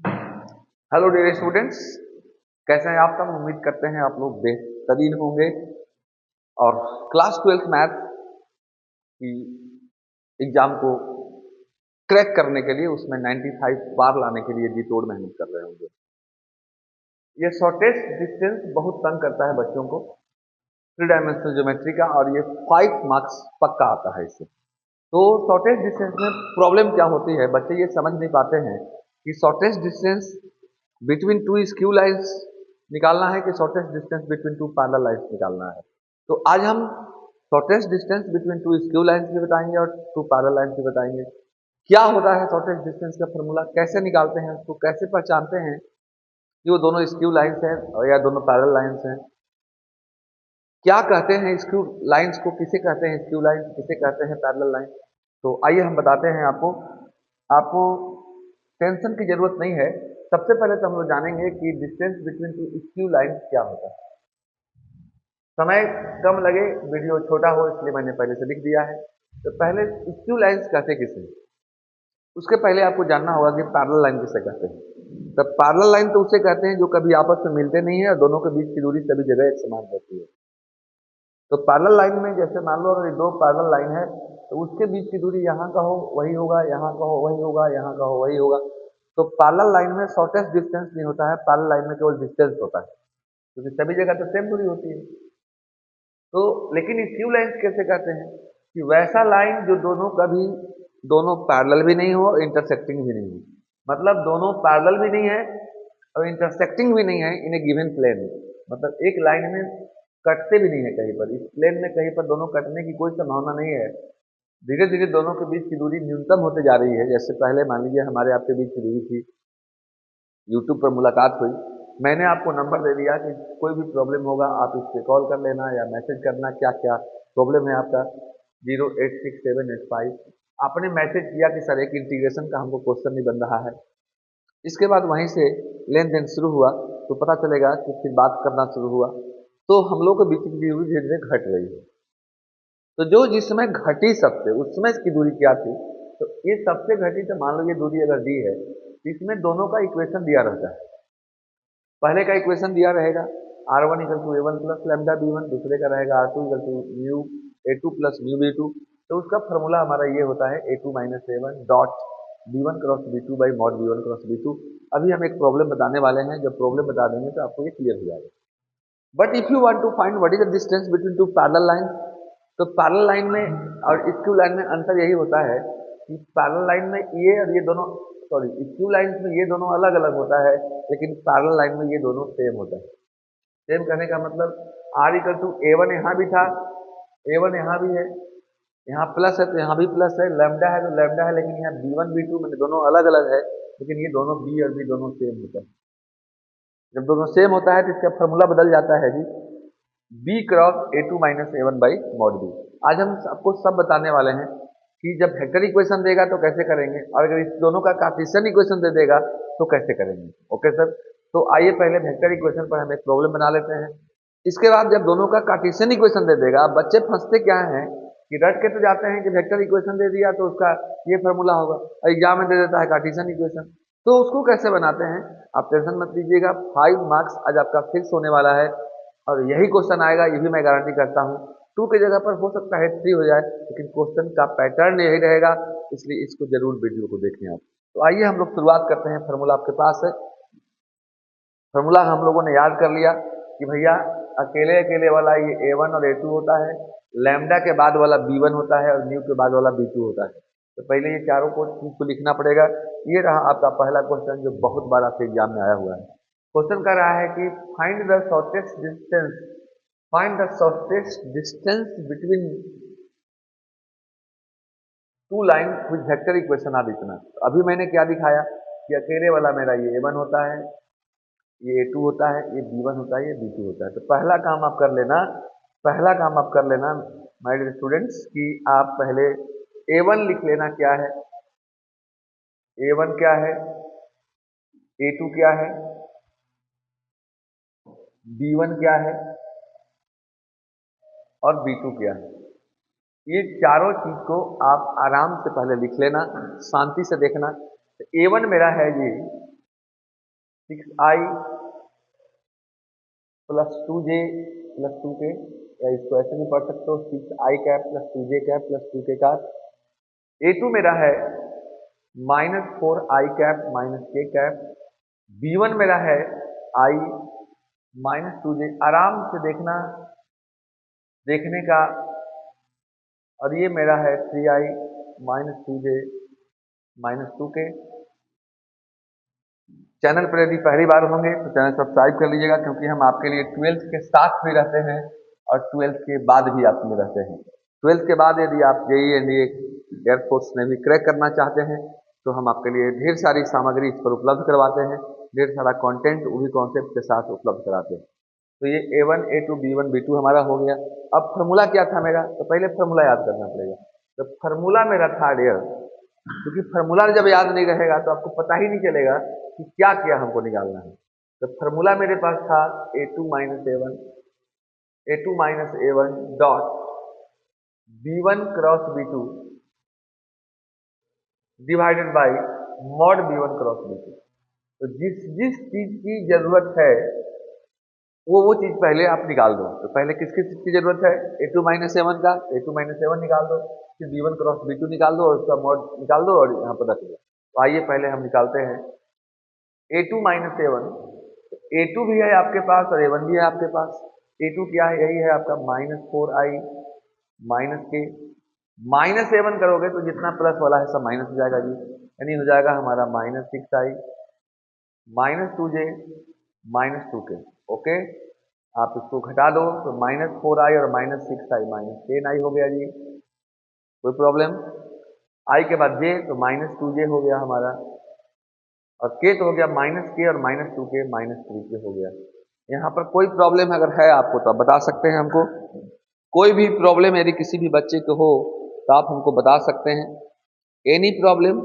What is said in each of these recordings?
Hello dear students, कैसे हैं आप सब। उम्मीद करते हैं आप लोग बेहतरीन होंगे। और क्लास 12th मैथ की एग्जाम को क्रैक करने के लिए उसमें 95 बार लाने के लिए जी तोड़ मेहनत कर रहे होंगे। ये शॉर्टेस्ट डिस्टेंस बहुत तंग करता है बच्चों को, थ्री डायमेंशनल ज्योमेट्री का, और ये 5 मार्क्स पक्का आता है इससे। तो शॉर्टेस्ट डिस्टेंस में प्रॉब्लम क्या होती है, बच्चे ये समझ नहीं पाते हैं कि shortest distance between to skew lines निकालना है कि shortest distance between two parallel lines निकालना है। तो आज हम shortest distance between to skew lines भी बताएंगे और टू पैरेलल लाइंस भी बताएंगे। क्या होता है शॉर्टेस्ट डिस्टेंस का फॉर्मूला, कैसे निकालते हैं उसको, कैसे पहचानते हैं कि वो दोनों स्क्यू लाइंस हैं और या दोनों पैरेलल लाइंस हैं। क्या कहते हैं स्क्यू लाइंस को, किसे कहते हैं स्क्यू लाइंस, किसे कहते हैं पैरेलल लाइन। तो आइए हम बताते हैं आपको। आपको टेंशन की जरूरत नहीं है। सबसे पहले तो हम लोग जानेंगे कि distance between to skew lines क्या होता है। समय कम लगे, वीडियो छोटा हो, इसलिए मैंने पहले से लिख दिया है। तो पहले स्क्यू लाइंस कहते किसे, उसके पहले आपको जानना होगा कि पैरेलल लाइन किसे कहते हैं। तो पैरेलल लाइन तो उसे कहते हैं जो कभी आपस में मिलते नहीं है और दोनों के बीच की दूरी सभी जगह एक समान रहती है। तो पैरेलल लाइन में जैसे मान लो अगर ये दो पैरेलल लाइन है तो उसके बीच की दूरी यहाँ का हो वही होगा, यहाँ का हो वही होगा, यहाँ का हो वही होगा। तो पैरेलल लाइन में शॉर्टेस्ट डिस्टेंस नहीं होता है, पैरेलल लाइन में केवल डिस्टेंस होता है, क्योंकि सभी जगह तो सेम दूरी होती है। तो लेकिन स्क्यू लाइन्स कैसे कहते हैं कि वैसा लाइन जो दोनों कभी दोनों पैरेलल भी नहीं हो, इंटरसेक्टिंग भी नहीं हो। मतलब दोनों पैरेलल भी नहीं है और इंटरसेक्टिंग भी नहीं है इन ए गिवन प्लेन। मतलब एक लाइन में कटते भी नहीं है कहीं पर, इस प्लेन में कहीं पर दोनों कटने की कोई संभावना नहीं है। धीरे धीरे दोनों के बीच की दूरी न्यूनतम होते जा रही है। जैसे पहले मान लीजिए हमारे आपके बीच की दूरी थी, यूट्यूब पर मुलाकात हुई, मैंने आपको नंबर दे दिया कि कोई भी प्रॉब्लम होगा आप इस पर कॉल कर लेना या मैसेज करना, क्या क्या प्रॉब्लम है आपका, 0866785। आपने मैसेज किया कि सर एक इंटीग्रेशन का हमको क्वेश्चन नहीं बन रहा है। इसके बाद वहीं से लेन देन शुरू हुआ, तो पता चलेगा कि फिर बात करना शुरू हुआ, तो हम लोग के बीच की दूरी धीरे धीरे घट रही है। तो जो जिस समय घटी सबसे उस समय इसकी दूरी क्या थी, तो ये सबसे घटी, तो मान लो ये दूरी अगर दी है, इसमें दोनों का इक्वेशन दिया रहता है। पहले का इक्वेशन दिया रहेगा R1 equal to A1 plus lambda B1, दूसरे का रहेगा R2 equal to mu A2 plus mu B2। तो उसका फॉर्मूला हमारा ये होता है A2 minus A1 dot B1 cross B2 by mod B1 cross B2। अभी हम एक प्रॉब्लम बताने वाले हैं, जब प्रॉब्लम बता देंगे तो आपको ये क्लियर हो जाएगा। But if you want to find what is the distance between two parallel line, तो पैरेलल लाइन में और स्क्यू लाइन में अंतर यही होता है कि पैरेलल लाइन में ये और ये दोनों, सॉरी स्क्यू लाइन में ये दोनों अलग अलग होता है, लेकिन पैरेलल लाइन में ये दोनों सेम होता है। सेम कहने का मतलब आर इक्वल टू A1 यहाँ भी था, A1 यहाँ भी है, यहाँ प्लस है तो यहाँ भी प्लस है, लैम्डा है तो लैम्डा है, लेकिन यहाँ B1 B2 मैंने दोनों अलग अलग है, लेकिन ये दोनों बी और बी दोनों सेम होता है। जब दोनों सेम होता है तो इसका फॉर्मूला बदल जाता है जी, B cross A2 minus A1 by mod B. आज हम आपको सब बताने वाले हैं कि जब वेक्टर इक्वेशन देगा तो कैसे करेंगे, और अगर इस दोनों का कार्टेशियन इक्वेशन दे देगा तो कैसे करेंगे। ओके सर, तो आइए पहले वेक्टर इक्वेशन पर हम एक प्रॉब्लम बना लेते हैं। इसके बाद जब दोनों का कार्टेशियन इक्वेशन दे देगा, बच्चे फंसते क्या हैं कि रट के तो जाते हैं कि वेक्टर इक्वेशन दे दिया तो उसका ये फॉर्मूला होगा, और एग्जाम में दे देता है कार्टेशियन इक्वेशन। तो उसको कैसे बनाते हैं, आप टेंशन मत लीजिएगा, 5 मार्क्स आज आपका फिक्स होने वाला है और यही क्वेश्चन आएगा, ये भी मैं गारंटी करता हूँ। 2 की जगह पर हो सकता है 3 हो जाए, लेकिन क्वेश्चन का पैटर्न यही रहेगा, इसलिए इसको जरूर वीडियो को देखें आप। तो आइए हम लोग शुरुआत करते हैं। फार्मूला आपके पास है, फार्मूला हम लोगों ने याद कर लिया कि भैया अकेले अकेले वाला ये A1 और A2 होता है, लैम्डा के बाद वाला B1 होता है और न्यू के बाद वाला B2 होता है। तो पहले ये चारों को चीज को लिखना पड़ेगा। ये रहा आपका पहला क्वेश्चन जो बहुत बार आपके एग्जाम में आया हुआ है। क्वेश्चन कर रहा है कि find the shortest distance, find the shortest distance between two line with vector equation r इतना। अभी मैंने क्या दिखाया कि अकेले वाला मेरा ये A1 होता है, ये A2 होता है, ये B1 होता है, ये B2 होता है। तो पहला काम आप कर लेना, पहला काम आप कर लेना माय डियर स्टूडेंट्स कि आप पहले A1 लिख लेना क्या है, A1 क्या है, A2 क्या है, B1 क्या है और B2 क्या है। ये चारों चीज को आप आराम से पहले लिख लेना, शांति से देखना। तो A1 मेरा है ये, 6i plus 2j plus 2k, या इसको ऐसे भी पढ़ सकते हो 6i cap plus 2j cap plus 2k का। A2 मेरा है -4i cap minus k cap. B1 मेरा है i -2j, आराम से देखना, देखने का। और ये मेरा है 3i -2j -2k। चैनल पर यदि पहली बार होंगे तो चैनल सब्सक्राइब कर लीजिएगा, क्योंकि हम आपके लिए 12th के साथ भी रहते हैं और 12th के बाद भी आपके लिए रहते हैं। 12th के बाद यदि आप JEE NDA एयरफोर्स में भी क्रैक करना चाहते हैं तो हम आपके लिए ढेर सारी सामग्री इस पर उपलब्ध करवाते हैं, ढेर सारा कंटेंट वो भी कॉन्सेप्ट के साथ उपलब्ध कराते हैं। तो ये A1 A2 B1 B2 हमारा हो गया। अब फार्मूला क्या था मेरा, तो पहले फार्मूला याद करना पड़ेगा। तो फार्मूला मेरा था डियर, क्योंकि फार्मूला जब याद नहीं रहेगा तो आपको पता ही नहीं चलेगा कि क्या क्या हमको निकालना है। तो फार्मूला मेरे पास था A2 minus A1 dot B1 cross B2 divided by mod B1 cross B2। तो जिस जिस चीज की जरूरत है वो चीज पहले आप निकाल दो। तो पहले किस किस चीज की जरूरत है, A2 माइनस A1 का, A2 माइनस A1 निकाल दो, फिर B1 क्रॉस B2 निकाल दो और उसका मॉड निकाल दो और यहाँ पर रख दो। तो आइए पहले हम निकालते हैं A2 माइनस A1। A2 भी है आपके पास और A1 भी है आपके पास। A2 क्या है, यही है आपका -4i माइनस के। माइनस A1 करोगे तो जितना प्लस वाला है सब माइनस हो जाएगा जी, यानी हो जाएगा हमारा -6i -2j -2k। ओके, आप इसको घटा दो तो -4i और -6i -10i हो गया जी, कोई प्रॉब्लम। i के बाद j तो -2j हो गया हमारा, और k तो हो गया -k और -2k -3k हो गया। यहाँ पर कोई प्रॉब्लम अगर है आपको तो आप बता सकते हैं हमको। कोई भी प्रॉब्लम यदि किसी भी बच्चे को हो तो आप हमको बता सकते हैं। एनी प्रॉब्लम,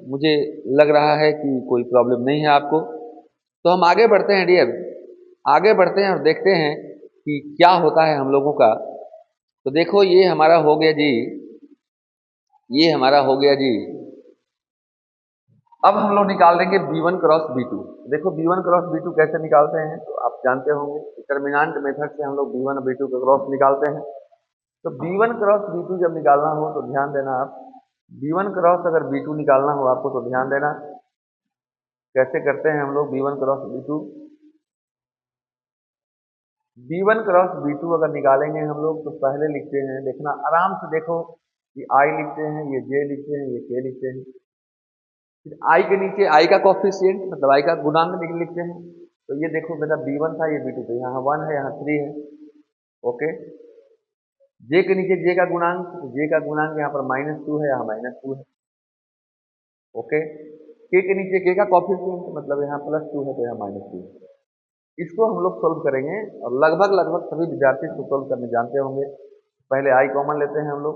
मुझे लग रहा है कि कोई प्रॉब्लम नहीं है आपको। तो हम आगे बढ़ते हैं डियर, आगे बढ़ते हैं और देखते हैं कि क्या होता है हम लोगों का। तो देखो ये हमारा हो गया जी, ये हमारा हो गया जी। अब हम लोग निकाल देंगे B1 क्रॉस B2। देखो B1 क्रॉस B2 कैसे निकालते हैं तो आप जानते होंगे, डिटर्मिनेंट मेथड से हम लोग B1 और B2 का क्रॉस निकालते हैं। तो B1 क्रॉस B2 जब निकालना हो तो ध्यान देना आप, B1 क्रॉस अगर B2 निकालना हो आपको तो ध्यान देना कैसे करते हैं हम लोग B1 cross B2। B1 cross B2 अगर निकालेंगे हम लोग तो पहले लिखते हैं, देखना आराम से देखो कि I लिखते हैं, ये J लिखते हैं, ये K लिखते हैं। फिर I के नीचे I का कोफिशिएंट मतलब I का गुणांक लिखते हैं। तो ये देखो मेरा B1 था, ये B2 था, यहाँ 1 है, यहाँ 3 है। ओके, J के नीचे J का गुणांक, तो J का गुणांक यहाँ पर -2 है, यहाँ -2 है। ओके, K के नीचे K का कोफिशिएंट मतलब यहाँ +2 है, तो यहाँ -2 है। इसको हम लोग सोल्व करेंगे और लगभग लगभग सभी विद्यार्थी इसको सोल्व करने जानते होंगे। पहले I कॉमन लेते हैं हम लोग।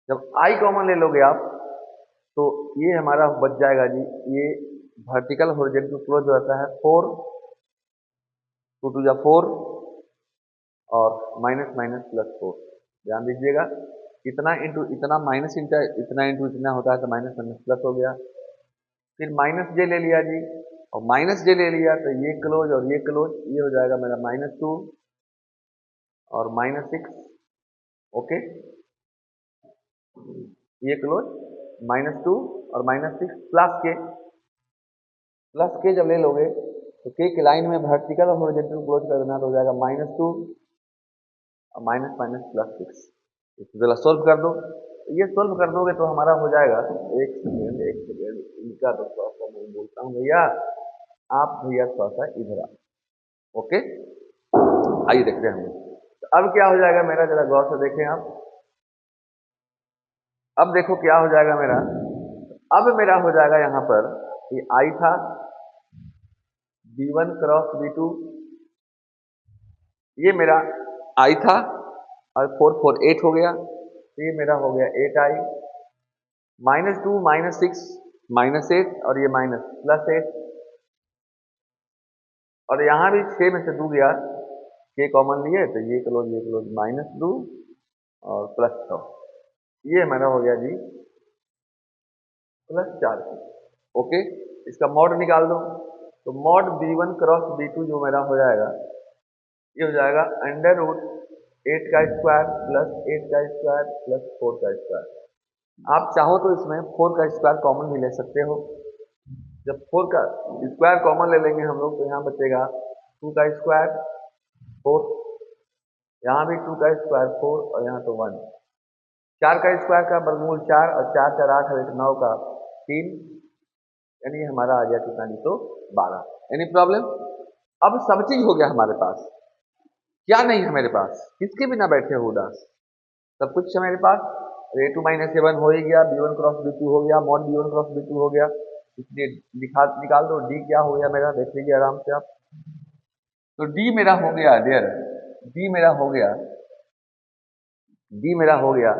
जब I कॉमन ले लोगे आप तो ये हमारा बच जाएगा जी, ये वर्टिकल हॉरिजॉन्टल क्लोज हो जाता है 4 2 2 जा 4 और माइनस माइनस +4। ध्यान दीजिएगा, इतना इंटू इतना माइनस इंटू इतना इंटू इतना होता है तो माइनस माइनस प्लस हो गया। फिर -j ले लिया जी, और -j ले लिया तो ये क्लोज और ये क्लोज, ये हो जाएगा मेरा -2 और -6। ओके, ये क्लोज -2 और -6 प्लस के जब ले लोगे तो के लाइन में वर्टिकल और हॉरिजॉन्टल क्लोज कर देना तो हो जाएगा -2 और माइनस माइनस +6। इसको जरा सोल्व कर दो। ये सोल्व कर दोगे तो हमारा हो जाएगा, एक सेकेंड इनका तो थोड़ा सा मैं बोलता हूँ भैया, आप भैया थोड़ा सा इधर आओ। ओके, आइए देखते हैं हम। तो अब क्या हो जाएगा मेरा, जरा गौर से देखें आप। अब देखो क्या हो जाएगा मेरा, अब मेरा हो जाएगा यहाँ पर ये I था B1 क्रॉस B2, ये मेरा I था और 4 4 8 हो गया, ये मेरा हो गया 8I -2 -6 -8 और ये +8। और यहाँ भी 6 में से 2 गया, के कॉमन लिए तो ये क्लोज -2 और +6। ये हमारा हो गया जी +4। ओके, इसका मॉड निकाल दो। तो मॉड B1 क्रॉस B2 जो मेरा हो जाएगा, ये हो जाएगा अंडर रूट 8 का स्क्वायर प्लस 8 का स्क्वायर प्लस 4 का स्क्वायर। आप चाहो तो इसमें 4 का स्क्वायर कॉमन भी ले सकते हो। जब 4 का स्क्वायर कॉमन ले लेंगे हम लोग तो यहाँ बचेगा 2 का स्क्वायर 4, यहाँ भी 2 का स्क्वायर 4 और यहाँ तो 1। 4 का स्क्वायर का वर्गमूल 4 और 4 4 8 और 9 का 3, यानी हमारा आ गया कितना जी, तो 12। Any problem? अब सब चीज हो गया हमारे पास, क्या नहीं है मेरे पास, किसके बिना बैठे हो उदास, सब कुछ है मेरे पास। A2 माइनस A1 हो ही गया, B1 क्रॉस B2 हो गया, मॉड B1 क्रॉस B2 हो गया, इसलिए निकाल दो D क्या हो गया मेरा, देख लीजिए आराम से आप। तो D मेरा हो गया डियर, D मेरा हो गया, D मेरा हो गया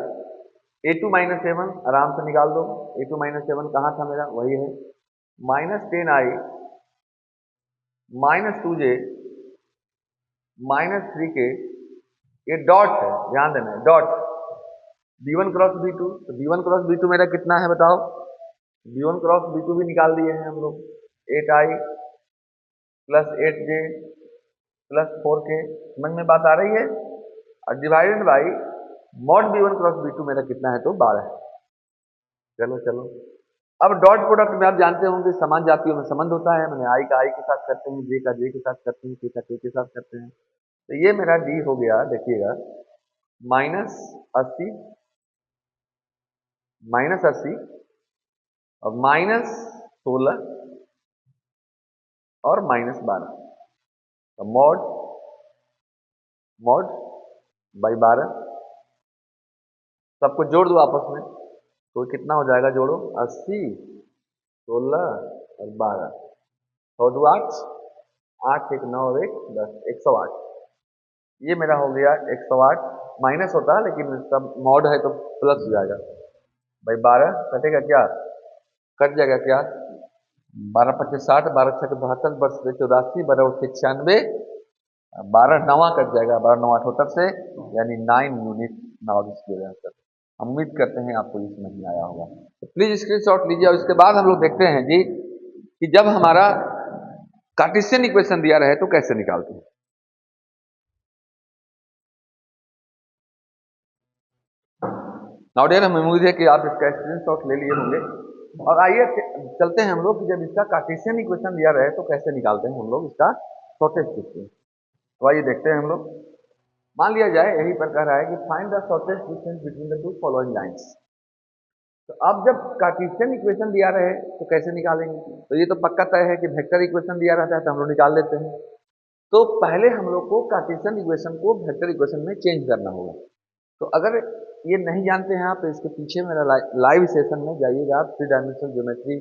A2 माइनस A1, आराम से निकाल दो। A2 माइनस A1 कहाँ था मेरा, वही है -10i -2j -3k, ये डॉट है, ध्यान देना डॉट B1 क्रॉस B2। तो B1 क्रॉस B2 मेरा कितना है बताओ, B1 क्रॉस B2 भी निकाल दिए हैं हम लोग, 8i plus 8j plus 4k, समझ में बात आ रही है। और divided by mod B1 cross B2 मेरा कितना है, तो 12 है। चलो चलो, अब डॉट प्रोडक्ट में आप जानते होंगे समान जातियों में संबंध होता है, मैंने आई का आई के साथ करते हैं, जे का जे के साथ करते हैं, के का के साथ करते हैं। तो ये मेरा डी हो गया, देखिएगा -80 और -16 और -12, तो मॉड मॉड बाई 12, सबको जोड़ दो आपस में, तो कितना हो जाएगा, जोड़ो 80 16 और 12, 100 2 8, 8 1 9 और 1 10, 108। ये मेरा हो गया 108, माइनस होता है लेकिन सब मॉड है तो प्लस हो जाएगा भाई। 12 कटेगा क्या, कट जाएगा क्या, 12 25 60, 12 6 72, वर्ष 84, 12 96, 12 9 कट जाएगा, 12 9 78 से, यानी 9 यूनिट नॉलेज के आंसर। हम उम्मीद करते हैं आपको ये समझ में आया होगा, तो प्लीज स्क्रीनशॉट लीजिए। और इसके बाद हम लोग देखते हैं जी कि जब हमारा कार्टेशियन इक्वेशन दिया रहे तो कैसे निकालते हैं। नाउ डियर, हमें उम्मीद है कि आप इसका स्क्रीनशॉट ले लिए होंगे। और आइए चलते हैं हम लोग कि जब इसका कार्टेशियन इक्वेशन दिया रहे तो कैसे निकालते हैं हम लोग इसका शॉर्टेस्ट डिस्टेंस। तो आइए देखते हैं हम लोग। मान लिया जाए यही पर कह रहा है कि find the shortest distance between the to following lines. तो अब जब कार्टेशियन इक्वेशन दिया रहे तो कैसे निकालेंगे, तो ये तो पक्का तय है कि वेक्टर इक्वेशन दिया रहता है तो हम लोग निकाल लेते हैं। तो पहले हम लोग को कार्टेशियन इक्वेशन को वेक्टर इक्वेशन में चेंज करना होगा। तो अगर ये नहीं जानते हैं आप तो इसके पीछे मेरा लाइव सेशन में जाइएगा आप, 3 dimensional geometry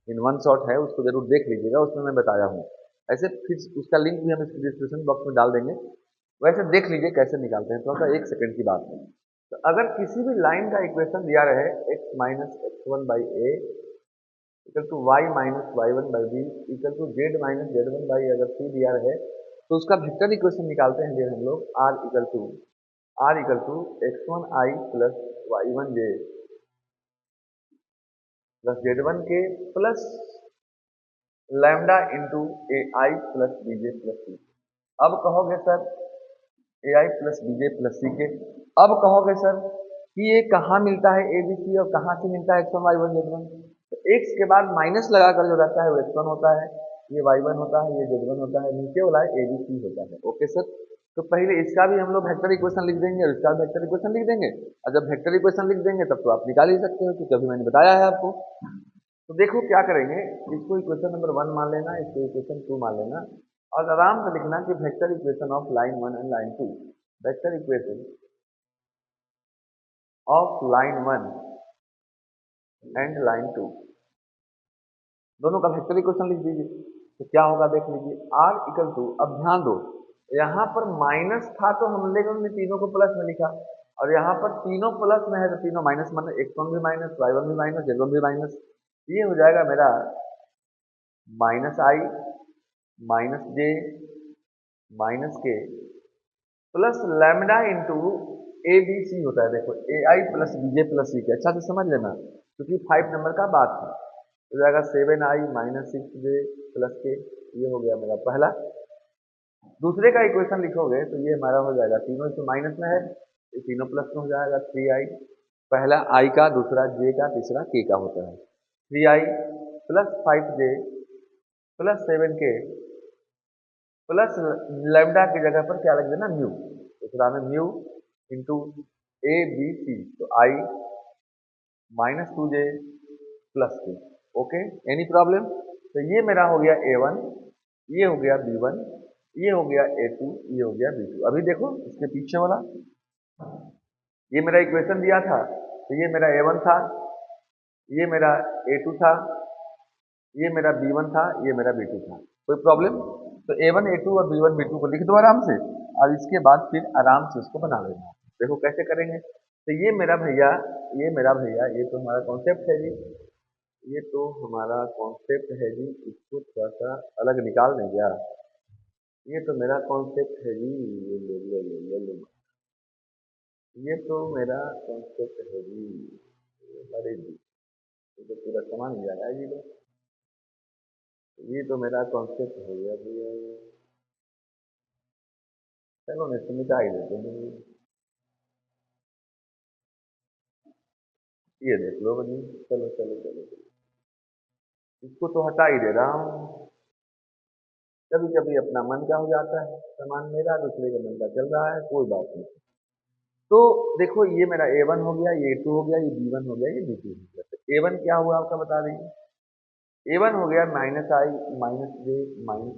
in one shot है, उसको जरूर देख लीजिएगा, उसमें मैं बताया हूँ। ऐसे फिर उसका लिंक भी हम इस डिस्क्रिप्शन बॉक्स में डाल देंगे, वैसे देख लीजिए कैसे निकालते हैं, थोड़ा सा 1 सेकंड की बात है। तो अगर किसी भी लाइन का इक्वेशन दिया रहे x minus x1 by a equal to y minus y1 by b equal to z minus z1 by अगर c दिया रहे तो उसका वेक्टर इक्वेशन निकालते हैं हम लोग r equal to x1i plus y1j plus z1k plus lambda into A I plus B J plus C. अब कहोगे sir A I plus B J plus सी के, अब कहोगे सर कि ये कहाँ मिलता है ए बी सी और कहाँ से मिलता है x1 y1 z1। तो x के बाद माइनस लगाकर जो रहता है वो x1 होता है, ये y1 होता है, ये z1 होता है, नीचे वाला ए बी सी होता है। ओके सर, तो पहले इसका भी हम लोग वेक्टर इक्वेशन लिख देंगे और इसका वेक्टर इक्वेशन लिख देंगे, और जब वेक्टर इक्वेशन लिख देंगे तब तो आप निकाल ही सकते हो क्योंकि अभी मैंने बताया है आपको। तो देखो क्या करेंगे, इसको इक्वेशन नंबर 1 मान लेना, इसको इक्वेशन 2 मान लेना, और आराम से लिखना कि vector equation of line 1 and line 2, vector equation of line 1 and line 2, दोनों का वेक्टर इक्वेशन लिख दीजिए। तो क्या होगा देख लीजिए, r इक्वल टू, अब ध्यान दो यहाँ पर माइनस था तो हम लोगों ने तीनों को प्लस में लिखा, और यहाँ पर तीनों प्लस में है तो तीनों माइनस में, x1 भी माइनस, y1 भी माइनस, z1 भी माइनस। ये हो जाएगा मेरा minus i minus j minus के plus lambda into a b c होता है। देखो a I plus b j plus C k, अच्छा से समझ लेना क्योंकि 5 नंबर का बात है। हो जाएगा 7i minus 6j plus K ये हो गया मेरा पहला। दूसरे का इक्वेशन लिखोगे तो ये हमारा हो जाएगा, तीनों इसमें माइनस में है, ये तीनों प्लस में हो जाएगा, 3i। पहला i का, दूसरा j का, तीसरा k का होता है। 3i plus 5j plus 7k plus lambda की जगह पर क्या लग देना, म्यू। दूसरा में mu into a b c, तो i -2j plus k. Okay, any problem? तो ये मेरा हो गया a1, ये हो गया b1, ये हो गया a2, ये हो गया b2। अभी देखो इसके पीछे वाला, ये मेरा इक्वेशन दिया था, तो ये मेरा a1 था, ये मेरा a2 था, ये मेरा b1 था, ये मेरा b2 था। कोई प्रॉब्लम? तो a1 a2 और b1 b2 को लिख दो आराम से, और इसके बाद फिर आराम से उसको बना लेना। देखो कैसे करेंगे। तो ये मेरा भैया, ये मेरा भैया, ये तो हमारा कॉन्सेप्ट है जी, ये तो हमारा कॉन्सेप्ट है जी, इसको थोड़ा सा अलग निकाल दें क्या? ये तो मेरा कॉन्सेप्ट है जी, ये तो मेरा कॉन्सेप्ट है जी। अरे जी, ये तो पूरा सामान ही जा रहा है जी। ये तो मेरा कॉन्सेप्ट हो गया भैया। चलो मैं इसको मिटा ही देते हैं। ये देख लो बनी, चलो चलो चलो चलो, इसको तो हटा ही दे रहा हूँ। कभी कभी अपना मन का हो जाता है, सामान मेरा दूसरे के मन का चल रहा है, कोई बात नहीं। तो देखो ये मेरा a1 हो गया, ये a2 हो गया, ये b1 हो गया, ये b2 हो गया। तो a1 क्या हुआ आपका बता देंगे। a1 हो गया -i -j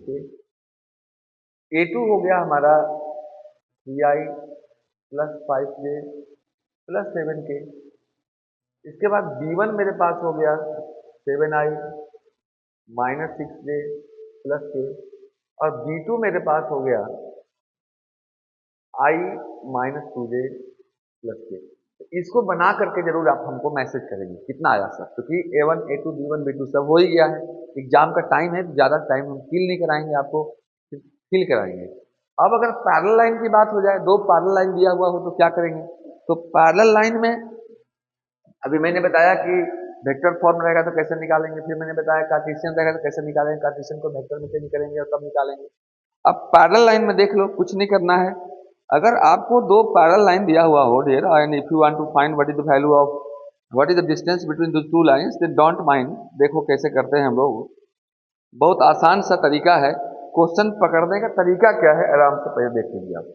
-k। a2 हो गया हमारा 3i plus 5j plus 7k। इसके बाद b1 मेरे पास हो गया 7i -6j प्लस k। और b2 मेरे पास हो गया i -2j प्लस के। तो इसको बना करके जरूर आप हमको मैसेज करेंगे कितना आया सर, क्योंकि a1 a2 b1 b2 सब हो ही गया है। एग्जाम का टाइम है, ज़्यादा टाइम हम फिल नहीं कराएंगे आपको, फिल कराएंगे। अब अगर पैरेलल लाइन की बात हो जाए, दो पैरेलल लाइन दिया हुआ हो तो क्या करेंगे। तो पैरेलल लाइन में अभी मैंने बताया कि वेक्टर फॉर्म रहेगा तो कैसे निकालेंगे, फिर मैंने बताया कार्टेशियन रहेगा तो कैसे निकालेंगे, कार्टेशियन को वेक्टर में चेंज करेंगे और तब निकालेंगे। अब पैरेलल लाइन में देख लो, कुछ नहीं करना है। अगर आपको दो पैरेलल लाइन दिया हुआ हो dear, and if you want to find what is the value of, what is the distance between the two lines, they don't mind. देखो कैसे करते हैं हम लोग, बहुत आसान सा तरीका है। क्वेश्चन पकड़ने का तरीका क्या है, आराम से पहले देख लीजिए आप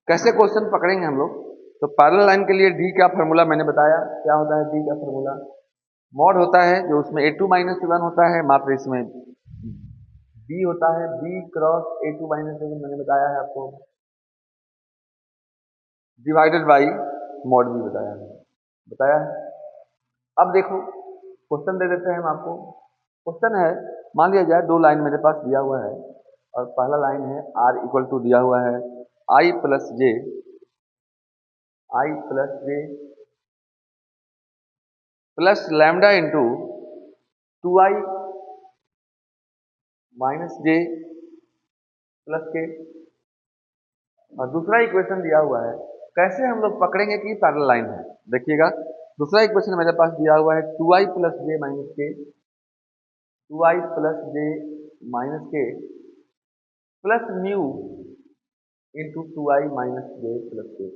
कैसे क्वेश्चन पकड़ेंगे हम लोग। तो पैरेलल लाइन के लिए डी का फॉर्मूला मैंने बताया, क्या होता है डी का फॉर्मूला, मॉड होता है जो उसमें a2 -1 होता है, मात्र इसमें b होता है, b क्रॉस a2 -1 मैंने बताया है आपको, डिवाइडेड बाई मॉड भी बताया है। अब देखो क्वेश्चन दे देते हैं हम आपको। क्वेश्चन है, मान लिया जाए दो लाइन मेरे पास दिया हुआ है, और पहला लाइन है r इक्वल टू दिया हुआ है i plus J plus lambda into 2i -j plus के। और दूसरा इक्वेशन दिया हुआ है, कैसे हम लोग पकड़ेंगे कि पैरेलल लाइन है। देखिएगा दूसरा इक्वेशन मेरे पास दिया हुआ है 2i plus J minus K, 2i plus J minus के plus mu into 2i minus J plus K.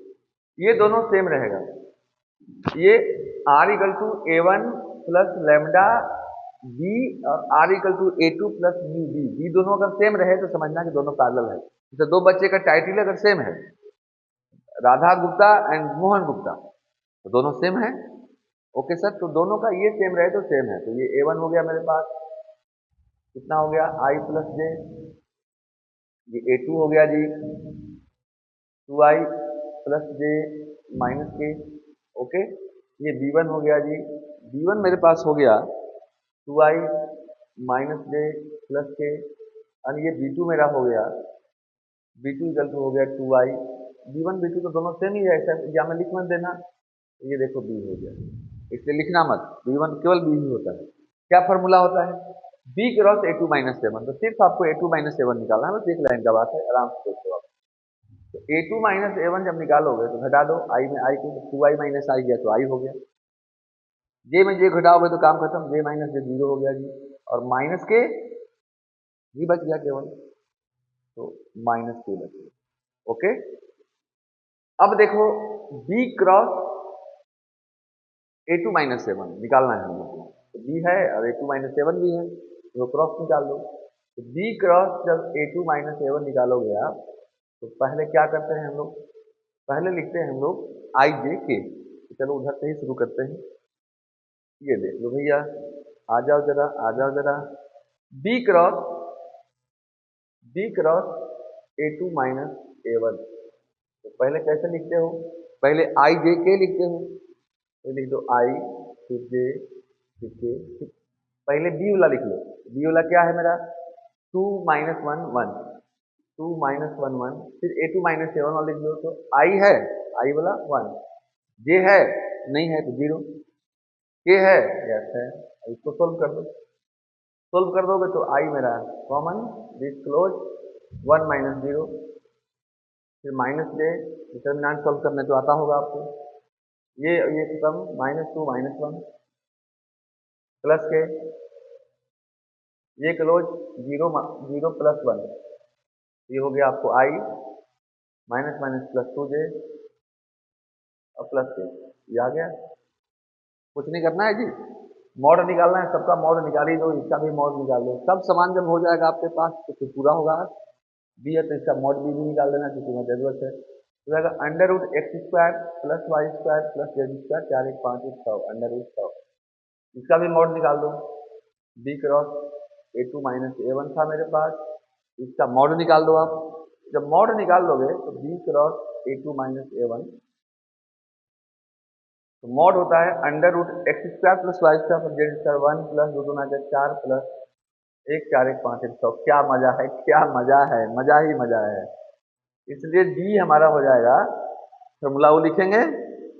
ये दोनों सेम रहेगा। ये r equal to a1 plus lambda b और r equal to a2 plus mu b दोनों अगर same रहे तो समझना कि दोनों पैरेलल है। जैसे दो बच्चे का टाइटल अगर सेम है, राधा गुप्ता एंड मोहन गुप्ता, तो दोनों सेम है। ओके सर, तो दोनों का ये सेम रहे तो सेम है। तो ये a1 हो गया मेरे पास, कितना हो गया i प्लस जे, ये a2 हो गया जी 2i प्लस जे माइनस के। ओके, ये b1 हो गया जी, b1 मेरे पास हो गया 2i माइनस जे प्लस के। और ये b2 मेरा हो गया, b2 इक्वल टू हो गया 2i। b1 b2 तो दोनों सेम ही है, ऐसा या में लिख मत देना। ये देखो b हो गया, इसलिए लिखना मत, b1 केवल b ही होता है। क्या फॉर्मूला होता है, b क्रॉस a2 -7। तो सिर्फ आपको a2 -7 निकालना है, बस एक लाइन का बात है, आराम से देखो आप। तो a2 -a1 जब निकालोगे तो घटा दो, i में i को, 2i माइनस आई गया तो i हो गया, j में j घटाओगे तो काम खत्म, j माइनस जे 0 हो गया जी। और माइनस के जी बच गया केवल, तो -2 बच गया। ओके, अब देखो बी क्रॉस A2 - 7 निकालना है हम लोग को। तो बी है और A2 - 7 भी है, तो क्रॉस निकाल दो। तो बी क्रॉस जब A2 - 7 निकालोगे आप, तो पहले क्या करते हैं हम लोग, पहले लिखते हैं हम लोग IJ K। तो चलो उधर से ही शुरू करते हैं। ये देख लो भैया, आ जाओ जरा, आ जाओ जरा। बी क्रॉस A2 - A1, तो पहले कैसे लिखते हो, पहले IJ K लिखते हो। तो लिख दो I, फिर J, फिर K, फिर पहले बी वाला लिख लो। बी वाला क्या है मेरा, 2 - 1 1, 2 - 1 1, फिर A2 - 7 वाला लिख लो। तो आई है, आई वाला 1, जे है नहीं है तो 0, के है यस है। अब इसको सोल्व कर दो, सोल्व कर दोगे तो आई मेरा कॉमन, दिस क्लोज, 1 - 0, फिर -J, डिटर्मिनेंट सोल्व करने तो आता होगा आपको। ये खत्म, -2 -1 प्लस के, ये क्लोज, 0 0 + 1, ये हो गया आपको आई, माइनस माइनस प्लस 2J और प्लस के, ये आ गया। कुछ नहीं करना है जी, मॉड निकालना है, सबका मॉड निकाल ही दो, इसका भी मॉड निकाल दो। सब सामान जब हो जाएगा आपके पास तो फिर पूरा होगा। बी है तो इसका मॉड बी भी निकाल देना क्योंकि मुझे जरूरत है। तो जाएगा √x² + y² + z², 4 1 5 1 100, √100, इसका भी मॉड निकाल दो। बी क्रॉस A2 - A1 था मेरे पास, इसका मॉड निकाल दो आप। जब मॉड निकाल लोगे तो बी क्रॉस A2 - A1, तो मॉड होता है √x² + y² + z², 1 + 2 2 4 + 1 4 1 5 1 100। क्या मजा है, क्या मजा है, मजा ही मजा है। इसलिए डी हमारा हो जाएगा, फॉर्मूला वो लिखेंगे।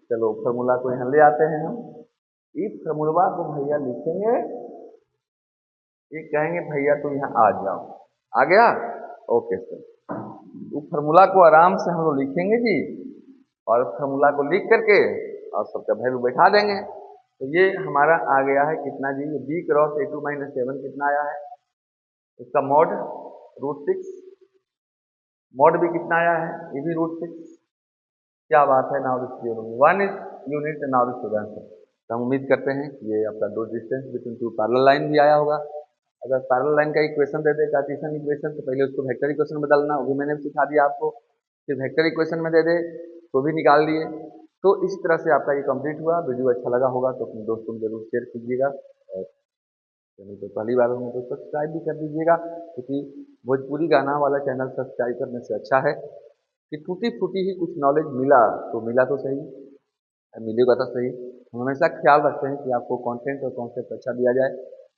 चलो फॉर्मूला को यहाँ ले आते हैं हम। इस फॉर्मूला को भैया लिखेंगे, ये कहेंगे भैया तुम यहाँ आ जाओ, आ गया, ओके सर। उस फॉर्मूला को आराम से हम लोग लिखेंगे जी, और फॉर्मूला को लिख करके और सबका वैल्यू बैठा देंगे। तो ये हमारा आ गया है कितना जी, बी क्रॉस A2 - 7 कितना आया है, इसका मॉड √6, मॉड भी कितना आया है, ये भी √6। क्या बात है, now this 1 unit now this student. तो हम उम्मीद करते हैं कि ये आपका दो distance between two parallel line भी आया होगा। अगर पैरेलल लाइन का इक्वेशन दे दे, कार्टेशियन इक्वेशन, तो पहले उसको वेक्टर इक्वेशन में बदलना, वो भी मैंने सिखा दिया आपको। फिर वेक्टर इक्वेशन में दे दे तो भी निकाल लिए। तो इस तरह से आपका ये कंप्लीट हुआ। वीडियो अच्छा लगा होगा तो अपने दोस्तों को जरूर शेयर कीजिएगा, और चैनल पर पहली बार होंगे तो सब्सक्राइब भी कर दीजिएगा, क्योंकि भोजपुरी गाना वाला चैनल सब्सक्राइब करने से अच्छा है कि टूटी फूटी ही कुछ नॉलेज मिला तो मिला तो सही, मिलेगा तो सही। हम हमेशा ख्याल रखते हैं कि आपको कंटेंट और कॉन्सेप्ट अच्छा दिया जाए।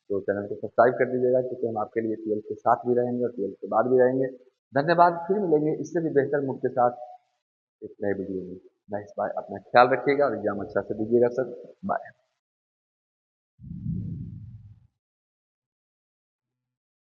तो चैनल को सब्सक्राइब कर दीजिएगा, क्योंकि हम आपके लिए 12 के साथ भी रहेंगे और 12 के बाद भी रहेंगे। धन्यवाद, फिर मिलेंगे इससे भी बेहतर मूड के साथ एक नए वीडियो में। नाइस बाय, अपना ख्याल रखिएगा और एग्जाम अच्छा से दीजिएगा सर। बाय।